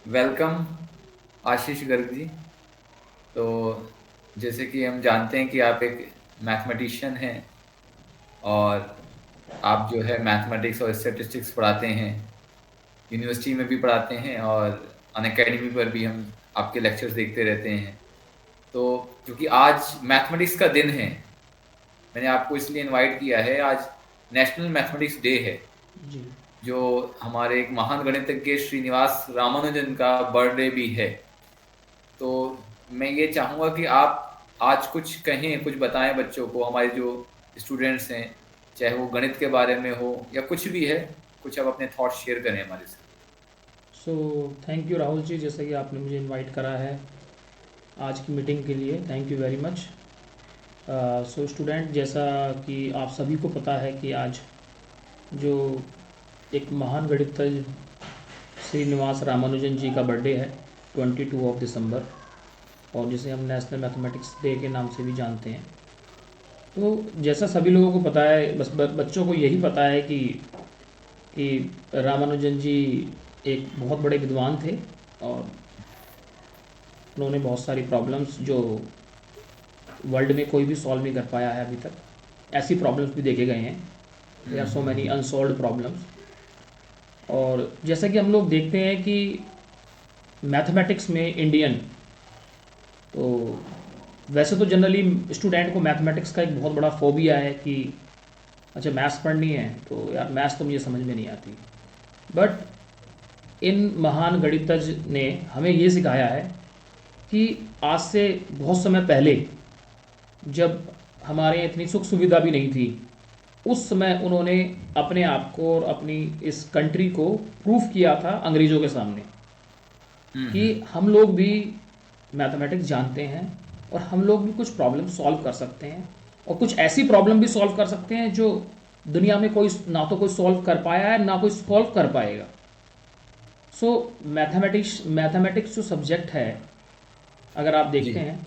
Welcome आशीष गर्ग जी। तो जैसे कि हम जानते हैं कि आप एक मैथमेटिशियन हैं और आप जो है मैथमेटिक्स और स्टैटिस्टिक्स पढ़ाते हैं, यूनिवर्सिटी में भी पढ़ाते हैं और अनअकैडमी पर भी हम आपके लेक्चर्स देखते रहते हैं। तो क्योंकि आज मैथमेटिक्स का दिन है, मैंने आपको इसलिए इनवाइट किया है। आज नेशनल मैथमेटिक्स डे है, जी। जो हमारे एक महान गणितज्ञ श्रीनिवास रामानुजन का बर्थडे भी है। तो मैं ये चाहूँगा कि आप आज कुछ कहें, कुछ बताएं बच्चों को, हमारे जो स्टूडेंट्स हैं, चाहे वो गणित के बारे में हो या कुछ भी है, कुछ आप अपने थॉट्स शेयर करें हमारे साथ। So thank you Rahul ji, जैसे कि आपने मुझे इनवाइट करा है आज की मीटिंग के लिए, thank you very much. So student, जैसा कि आप सभी को पता है कि आज जो एक महान गणितज्ञ श्रीनिवास रामानुजन जी का बर्थडे है, 22 दिसंबर, और जिसे हम नेशनल मैथमेटिक्स डे के नाम से भी जानते हैं। तो जैसा सभी लोगों को पता है, बस बच्चों को यही पता है कि रामानुजन जी एक बहुत बड़े विद्वान थे और उन्होंने बहुत सारी प्रॉब्लम्स जो वर्ल्ड में कोई भी सॉल्व नहीं कर पाया है अभी तक, ऐसी प्रॉब्लम्स भी देखे गए हैं। There are so many hmm. Unsolved problems. और जैसा कि हम लोग देखते हैं कि मैथमेटिक्स में इंडियन, तो वैसे तो जनरली स्टूडेंट को मैथमेटिक्स का एक बहुत बड़ा फोबिया है कि अच्छा मैथ्स पढ़नी है तो यार मैथ्स तो मुझे समझ में नहीं आती। बट इन महान गणितज्ञ ने हमें ये सिखाया है कि आज से बहुत समय पहले, जब हमारे यहाँ इतनी सुख सुविधा भी नहीं थी, उस समय उन्होंने अपने आप को और अपनी इस कंट्री को प्रूफ किया था अंग्रेज़ों के सामने कि हम्म। हम लोग भी मैथमेटिक्स जानते हैं और हम लोग भी कुछ प्रॉब्लम सॉल्व कर सकते हैं, और कुछ ऐसी प्रॉब्लम भी सॉल्व कर सकते हैं जो दुनिया में कोई ना तो कोई सॉल्व कर पाया है ना कोई सॉल्व कर पाएगा। सो मैथमेटिक्स जो सब्जेक्ट है, अगर आप जी। देखते हैं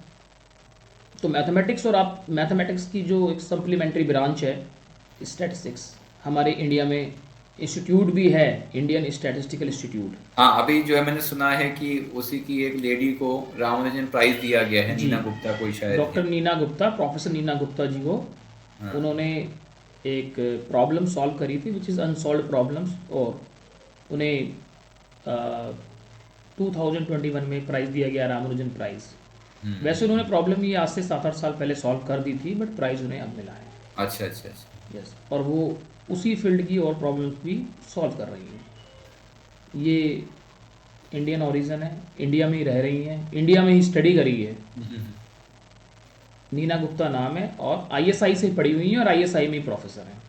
तो मैथमेटिक्स, और आप मैथमेटिक्स की जो एक सप्लीमेंट्री ब्रांच है स्टैटिस्टिक्स, हमारे इंडिया में इंस्टीट्यूट भी है, इंडियन स्टैटिस्टिकल इंस्टीट्यूट। हाँ, अभी जो है मैंने सुना है कि उसी की एक लेडी को रामानुजन प्राइज दिया गया है, जी। नीना गुप्ता कोई शायद डॉक्टर है। नीना गुप्ता, प्रोफेसर नीना गुप्ता जी को, हाँ। उन्होंने एक प्रॉब्लम सॉल्व करी थी विच इज़ अनसॉल्व प्रॉब्लम्स, और उन्हें 2021 में प्राइज़ दिया गया, रामानुजन प्राइज़। वैसे उन्होंने हम्म। प्रॉब्लम ये आज से 7-8 साल पहले सॉल्व कर दी थी, बट प्राइज़ उन्हें अब मिला है। अच्छा अच्छा अच्छा। यस, और वो उसी फील्ड की और प्रॉब्लम्स भी सॉल्व कर रही हैं। ये इंडियन ओरिजिन है, इंडिया में ही रह रही हैं, इंडिया में ही स्टडी करी है। हम्म। नीना गुप्ता नाम है, और आईएसआई से पढ़ी हुई हैं और आईएसआई में ही प्रोफेसर हैं।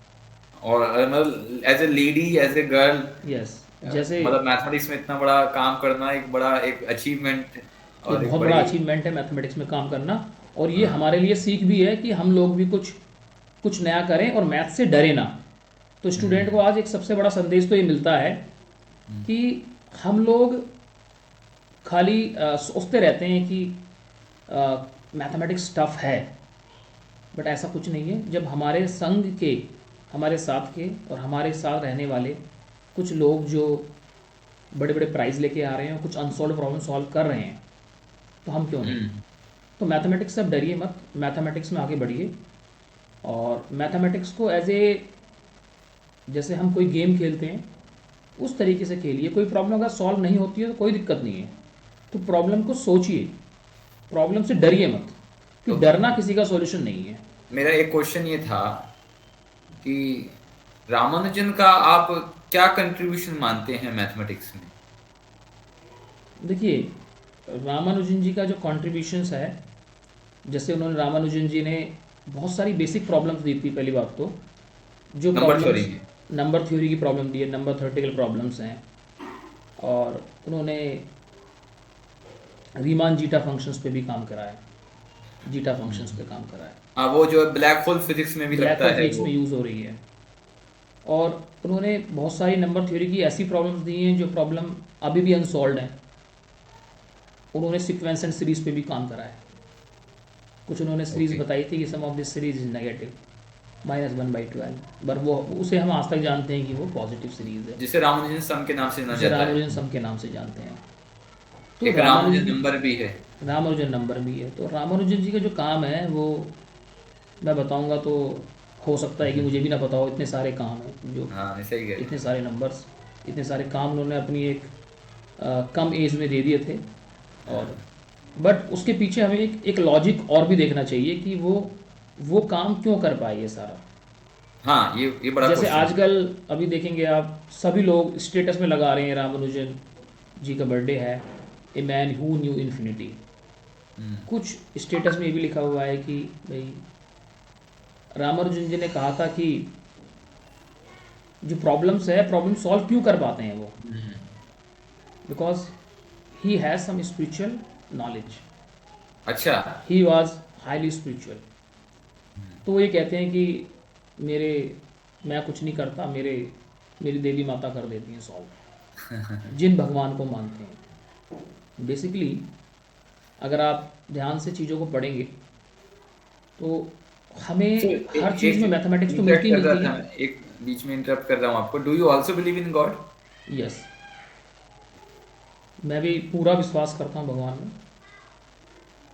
और मतलब as a lady, as a girl, yes. जैसे मतलब मैथमेटिक्स में इतना बड़ा काम करना एक बड़ा एक अचीवमेंट एक और एक बहुत बड़ा बड़ी। अचीवमेंट है मैथमेटिक्स में काम करना, और ये हाँ। हमारे लिए सीख भी है कि हम लोग भी कुछ कुछ नया करें और मैथ से डरे ना। तो स्टूडेंट को हम्म। आज एक सबसे बड़ा संदेश तो ये मिलता है हम्म। कि हम लोग खाली सोचते रहते हैं कि मैथमेटिक्स टफ है, बट ऐसा कुछ नहीं है। जब हमारे संग के, हमारे साथ के और हमारे साथ रहने वाले कुछ लोग जो बड़े बड़े प्राइज़ लेके आ रहे हैं और कुछ अनसॉल्व प्रॉब्लम सॉल्व कर रहे हैं, तो हम क्यों नहीं। हम्म। तो मैथमेटिक्स से अब डरिए मत, मैथमेटिक्स में आगे बढ़िए, और मैथमेटिक्स को एज ए, जैसे हम कोई गेम खेलते हैं उस तरीके से खेलिए। कोई प्रॉब्लम अगर सॉल्व नहीं होती है तो कोई दिक्कत नहीं है, तो प्रॉब्लम को सोचिए, प्रॉब्लम से डरिए मत, कि तो डरना किसी का सॉल्यूशन नहीं है। मेरा एक क्वेश्चन ये था कि रामानुजन का आप क्या कंट्रीब्यूशन मानते हैं मैथमेटिक्स में? देखिए, रामानुजन जी का जो कॉन्ट्रीब्यूशंस है, जैसे उन्होंने, रामानुजन जी ने बहुत सारी बेसिक प्रॉब्लम्स दी थी। पहली बात तो जो नंबर थ्योरी प्रॉब्लम्स, में। नंबर थ्योरी की प्रॉब्लम दी है, नंबर थ्योरेटिकल प्रॉब्लम्स हैं, और उन्होंने रीमान जीटा फंक्शंस पे भी काम करा है, जीटा फंक्शंस पे हम्म। काम करा है। हाँ, वो जो ब्लैक होल फिजिक्स में भी ब्लैक लगता होल है फिजिक्स वो। में यूज़ हो रही है, और उन्होंने बहुत सारी नंबर थ्योरी की ऐसी प्रॉब्लम्स दी हैं जो प्रॉब्लम अभी भी अनसॉल्व हैं। उन्होंने सीक्वेंस एंड सीरीज पे भी काम करा है। कुछ उन्होंने सीरीज ओके। बताई थी कि some of this series is negative, -1/12, पर वो, उसे हम आज तक जानते हैं कि वो पॉजिटिव सीरीज है, जिसे रामानुजन सम के नाम से जाना जिसे जाता है। रामानुजन सम के नाम से जानते हैं। तो एक रामानुजन रामानुजन जी, नंबर भी है। रामानुजन नंबर भी है। तो रामानुजन जी का जो काम है वो मैं बताऊंगा तो हो सकता है कि मुझे भी ना पता हो, इतने सारे काम हैं जो, हाँ, मैं सही कह रहे इतने हैं। सारे नंबर्स, इतने सारे काम उन्होंने अपनी एक कम एज में दे दिए थे। और हाँ, बट उसके पीछे हमें एक लॉजिक और भी देखना चाहिए कि वो काम क्यों कर पाए ये सारा। हाँ, ये बड़ा जैसे क्वेश्चन है। आजकल अभी देखेंगे आप, सभी लोग स्टेटस में लगा रहे हैं रामानुजन जी का बर्थडे है, a man who knew infinity. Hmm. कुछ स्टेटस में ये भी लिखा हुआ है कि भाई रामानुजन जी ने कहा था कि जो प्रॉब्लम्स है, प्रॉब्लम सॉल्व क्यों कर पाते हैं वो, hmm. Because he has some spiritual knowledge, अच्छा। He was highly spiritual. Hmm. तो वो ये कहते हैं कि मेरे मैं कुछ नहीं करता, मेरी देवी माता कर देती हैं सॉल्व, जिन भगवान को मानते हैं। बेसिकली अगर आप ध्यान से चीज़ों को पढ़ेंगे तो तो हमें हर चीज़ एक में मैथमेटिक्स तो इंटरेक्ट मिलती ही कर रहा मिलती था है। मैं, एक बीच में इंटरप्ट कर रहा हूँ आपको। Do you also believe in God? Yes, मैं भी पूरा विश्वास करता हूँ भगवान में,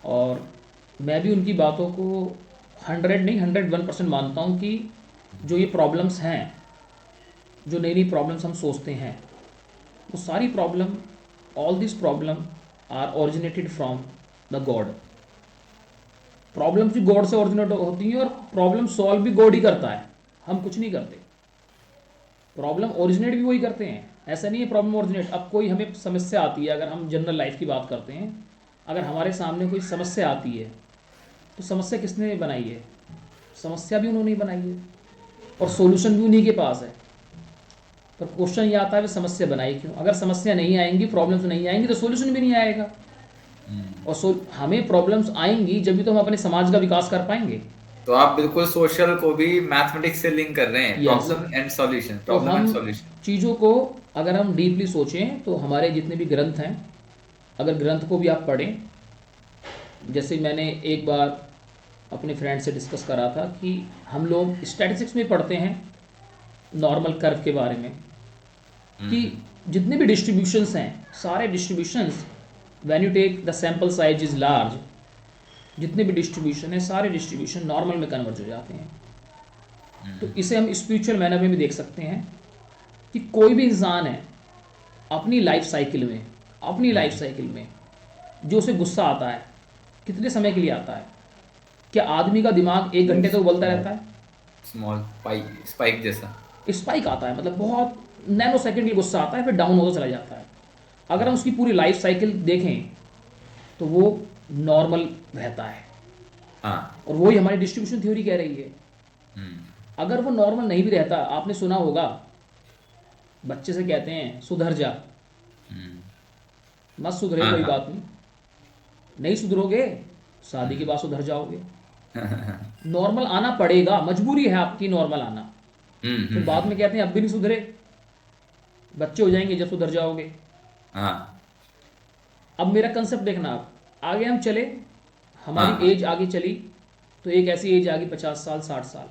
और मैं भी उनकी बातों को 100 नहीं 101% मानता हूँ कि जो ये प्रॉब्लम्स हैं, जो नई नई प्रॉब्लम्स हम सोचते हैं, वो सारी problem, all this problem are originated from the God. Problems भी गॉड से ओरिजिनेट होती हैं और प्रॉब्लम सॉल्व भी गॉड ही करता है, हम कुछ नहीं करते। प्रॉब्लम ओरिजिनेट भी वही करते हैं, ऐसा नहीं है प्रॉब्लम ओरिजिनेट। अब कोई हमें समस्या आती है, अगर हम जनरल लाइफ की बात करते हैं, अगर हमारे सामने कोई समस्या आती है तो समस्या किसने बनाई है? समस्या भी उन्होंने ही बनाई है, और सोल्यूशन भी उन्हीं के पास है। पर क्वेश्चन ये आता है कि समस्या बनाई क्यों? अगर समस्या नहीं आएंगी, प्रॉब्लम्स नहीं आएंगी, तो सोल्यूशन भी नहीं आएगा। हम्म। और हमें प्रॉब्लम्स आएंगी जब भी तो हम अपने समाज का विकास कर पाएंगे। तो आप बिल्कुल सोशल को भी मैथमेटिक्स से लिंक कर रहे हैं, यस। प्रॉब्लम एंड सॉल्यूशन, तो प्रॉब्लम हम एंड सॉल्यूशन। चीज़ों को अगर हम डीपली सोचें तो हमारे जितने भी ग्रंथ हैं, अगर ग्रंथ को भी आप पढ़ें, जैसे मैंने एक बार अपने फ्रेंड से डिस्कस करा था कि हम लोग स्टैटिस्टिक्स में पढ़ते हैं नॉर्मल कर्व के बारे में, कि हम्म। जितने भी डिस्ट्रीब्यूशंस हैं, सारे distributions, when you take the sample size is large, जितने भी डिस्ट्रीब्यूशन है सारे डिस्ट्रीब्यूशन नॉर्मल में कन्वर्ज हो जाते हैं। तो हम्म। इसे हम स्पिरिचुअल मैनर में भी देख सकते हैं कि कोई भी इंसान है अपनी लाइफ साइकिल में, अपनी लाइफ हम्म। साइकिल में जो उसे गुस्सा आता है, कितने समय के लिए आता है? क्या आदमी का दिमाग 1 घंटे तो उबलता रहता है? स्मॉल स्पाइक जैसा। स्पाइक आता है, मतलब बहुत नैनो सेकंड के लिए गुस्सा आता है, फिर डाउन होता चला जाता है। अगर हम हाँ। उसकी पूरी लाइफ साइकिल देखें तो वो नॉर्मल रहता है, हाँ। और वही हमारी डिस्ट्रीब्यूशन थ्योरी कह रही है। हम्म। अगर वो नॉर्मल नहीं भी रहता, आपने सुना होगा बच्चे से कहते हैं सुधर जा, हम्म। मत सुधरे हाँ, कोई हाँ। बात नहीं, नहीं सुधरोगे शादी के हम्म। बाद सुधर जाओगे। नॉर्मल आना पड़ेगा, मजबूरी है आपकी नॉर्मल आना। हम्म। फिर बाद में कहते हैं अब भी नहीं सुधरे, बच्चे हो जाएंगे जब सुधर जाओगे। हाँ, अब मेरा कंसेप्ट देखना, आप आगे हम चले, हाँ, हमारी हाँ। एज आगे चली, तो एक ऐसी एज आ गई 50 साल 60 साल।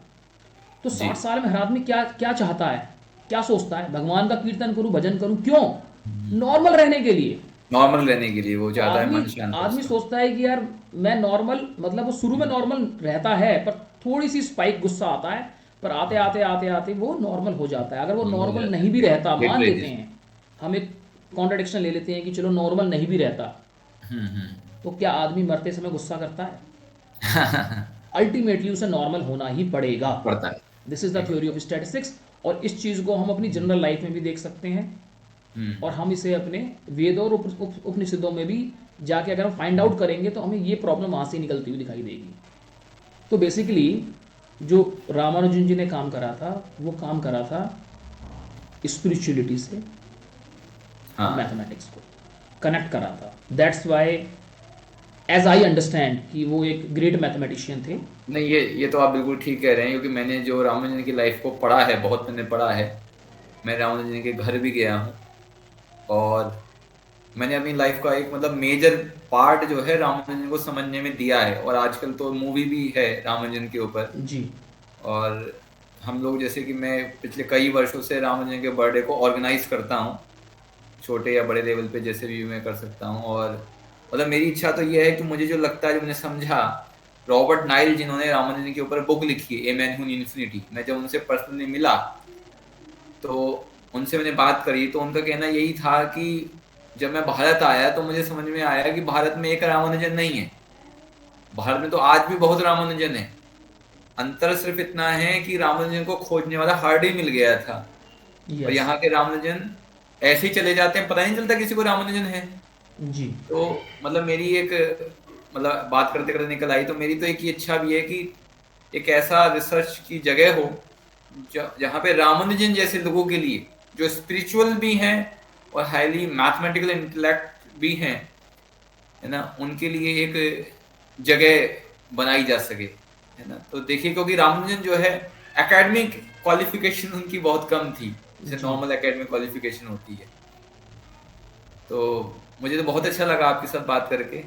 तो जी। 60 साल में हर आदमी क्या क्या चाहता है, क्या सोचता है? भगवान का कीर्तन करूं, भजन करूं, क्यों? नॉर्मल रहने के लिए। नॉर्मल रहने के लिए वो तो चाहता है, आदमी मन शांत हो आदमी उसका। सोचता है कि यार मैं नॉर्मल, मतलब वो शुरू में हम्म। नॉर्मल रहता है, पर थोड़ी सी स्पाइक गुस्सा आता है, पर आते हम्म। आते आते आते वो नॉर्मल हो जाता है। अगर वो हो नॉर्मल जाता नहीं भी रहता, है, मान लेते लिटरेली। हैं, हम एक कॉन्ट्रडिक्शन ले लेते हैं कि चलो नॉर्मल नहीं भी रहता, हम्म। तो क्या आदमी मरते समय गुस्सा करता है? अल्टीमेटली उसे नॉर्मल होना ही पड़ेगा। पड़ता है। दिस इज द एक। Theory of statistics. और इस चीज़ को हम अपनी जनरल लाइफ में भी देख सकते हैं, हम्म। और हम इसे अपने वेदों और उपनिषदों में भी जाके अगर हम फाइंड आउट करेंगे तो हमें ये प्रॉब्लम वहाँ से निकलती हुई दिखाई देगी। तो बेसिकली जो रामानुजन जी ने काम करा था, वो काम करा था स्पिरिचुअलिटी से हाँ। मैथमेटिक्स को कनेक्ट करा था। That's why as I understand कि वो एक ग्रेट मैथमेटिशियन थे। नहीं, ये तो आप बिल्कुल ठीक कह रहे हैं, क्योंकि मैंने जो रामानुजन की लाइफ को पढ़ा है, बहुत मैंने पढ़ा है। मैं रामानुजन के घर भी गया हूँ, और मैंने अपनी लाइफ का एक मतलब मेजर पार्ट जो है रामानुजन को समझने में दिया है। और आजकल तो मूवी भी है रामानुजन के ऊपर। जी। और हम लोग, जैसे कि मैं पिछले कई वर्षों से रामानुजन के बर्थडे को ऑर्गेनाइज करता हूँ, छोटे या बड़े लेवल पे जैसे भी मैं कर सकता हूँ। और मतलब मेरी इच्छा तो ये है कि मुझे जो लगता है, जो मैंने समझा, रॉबर्ट नाइल जिन्होंने रामानुजन के ऊपर बुक लिखी है a man who new infinity, मैं जब उनसे पर्सनली मिला तो उनसे मैंने बात करी तो उनका कहना यही था कि जब मैं भारत आया तो मुझे समझ में आया कि भारत में एक रामानुजन नहीं है, भारत में तो आज भी बहुत रामानुजन है। अंतर सिर्फ इतना है कि रामानुजन को खोजने वाला हार्ड ही मिल गया था, और यस। यहाँ के रामानुजन ऐसे ही चले जाते हैं, पता ही नहीं चलता किसी को रामानुजन है। जी। तो मतलब मेरी एक, मतलब बात करते करते निकल आई, तो मेरी तो एक ही इच्छा भी है कि एक ऐसा रिसर्च की जगह हो जहाँ पे रामानुजन जैसे लोगों के लिए, जो स्पिरिचुअल भी हैं और हाईली मैथमेटिकल इंटेलेक्ट भी हैं, है ना, उनके लिए एक जगह बनाई जा सके, है ना। तो देखिए, क्योंकि रामानुजन जो है, एकेडमिक क्वालिफिकेशन उनकी बहुत कम थी, जैसे जी। नॉर्मल एकेडमिक क्वालिफिकेशन होती है। तो मुझे तो बहुत अच्छा लगा आपके साथ बात करके।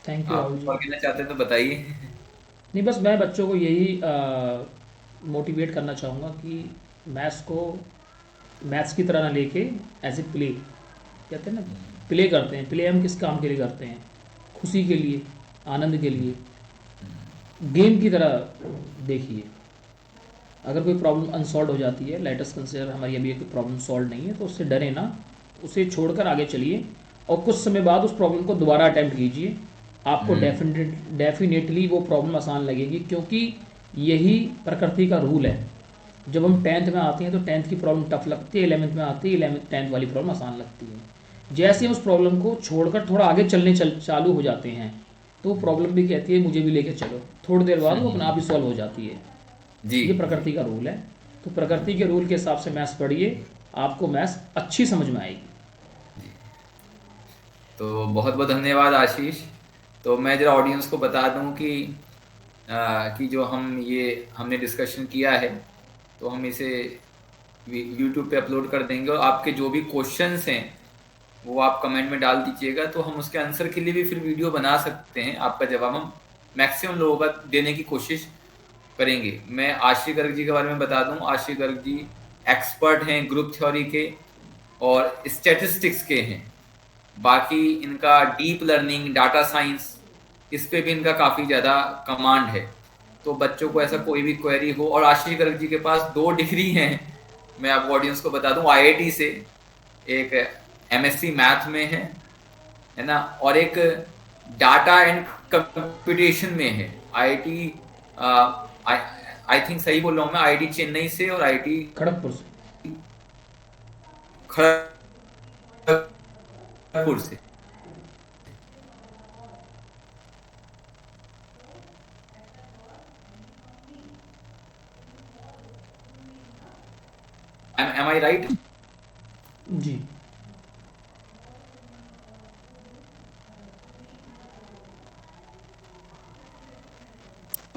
थैंक यू आप राहुल कुछ जी। और कहना चाहते हैं तो बताइए। नहीं, बस मैं बच्चों को यही मोटिवेट करना चाहूँगा कि मैथ्स को मैथ्स की तरह ना लेके एज ए प्ले, कहते हैं ना, प्ले करते हैं। प्ले हम किस काम के लिए करते हैं? खुशी के लिए, आनंद के लिए। गेम की तरह देखिए। अगर कोई प्रॉब्लम अनसॉल्व हो जाती है, लेट अस कंसिडर हमारी अभी एक प्रॉब्लम सॉल्व नहीं है, तो उससे डरे ना, उसे छोड़कर आगे चलिए और कुछ समय बाद उस प्रॉब्लम को दोबारा अटैम्प्ट कीजिए। आपको डेफिनेटली वो प्रॉब्लम आसान लगेगी, क्योंकि यही प्रकृति का रूल है। जब हम 10th में आते हैं तो 10th की प्रॉब्लम टफ लगती है, 11th में आती है 11th 10th वाली प्रॉब्लम आसान लगती है। जैसे हम उस प्रॉब्लम को छोड़कर थोड़ा आगे चलने चालू हो जाते हैं, तो वो प्रॉब्लम भी कहती है मुझे भी लेके चलो, थोड़ी देर बाद वो अपने आप ही सॉल्व हो जाती है। जी ये जी। प्रकृति का रूल है। तो प्रकृति के रूल के हिसाब से मैथ्स पढ़िए, आपको मैथ्स अच्छी समझ में आएगी। तो बहुत बहुत धन्यवाद आशीष। तो मैं जरा ऑडियंस को बता दूं कि जो हमने डिस्कशन किया है, तो हम इसे यूट्यूब पे अपलोड कर देंगे, और आपके जो भी क्वेश्चंस हैं वो आप कमेंट में डाल दीजिएगा, तो हम उसके आंसर के लिए भी फिर वीडियो बना सकते हैं। आपका जवाब हम मैक्सिमम लोगों का देने की कोशिश करेंगे। मैं आशीष गर्ग जी के बारे में बता दूं, आशीष गर्ग जी एक्सपर्ट हैं ग्रुप थ्योरी के और स्टैटिस्टिक्स के हैं। बाकी इनका डीप लर्निंग, डाटा साइंस, इस पे भी इनका काफ़ी ज़्यादा कमांड है। तो बच्चों को ऐसा कोई भी क्वेरी हो, और आशीष गर्ग जी के पास 2 डिग्री हैं, मैं आपको ऑडियंस को बता दूं, आईआईटी से। एक एमएससी मैथ में है ना, और एक डाटा एंड कंप्यूटेशन में है। आईआईटी, आई थिंक सही बोल रहा हूँ मैं, आईआईटी चेन्नई से और आईआईटी खड़गपुर से। खड़गपुर से। am I right? जी।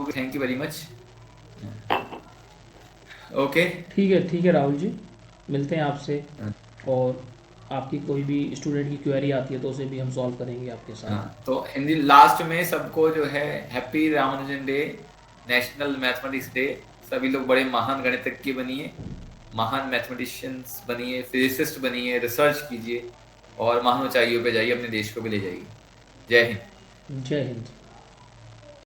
Thank you very much. Okay. ठीक है राहुल जी, मिलते हैं आपसे। और आपकी कोई भी स्टूडेंट की क्वेरी आती है तो उसे भी हम सॉल्व करेंगे आपके साथ। हाँ, तो इन दी लास्ट में सबको जो है happy Ramanujan day, national mathematics day. सभी लोग बड़े महान गणितज्ञ बनिए, महान मैथमेटिशियंस बनिए, फिजिसिस्ट बनिए, रिसर्च कीजिए और महान ऊंचाइयों पे जाइए, अपने देश को भी ले जाइए। जय हिंद। जय हिंद।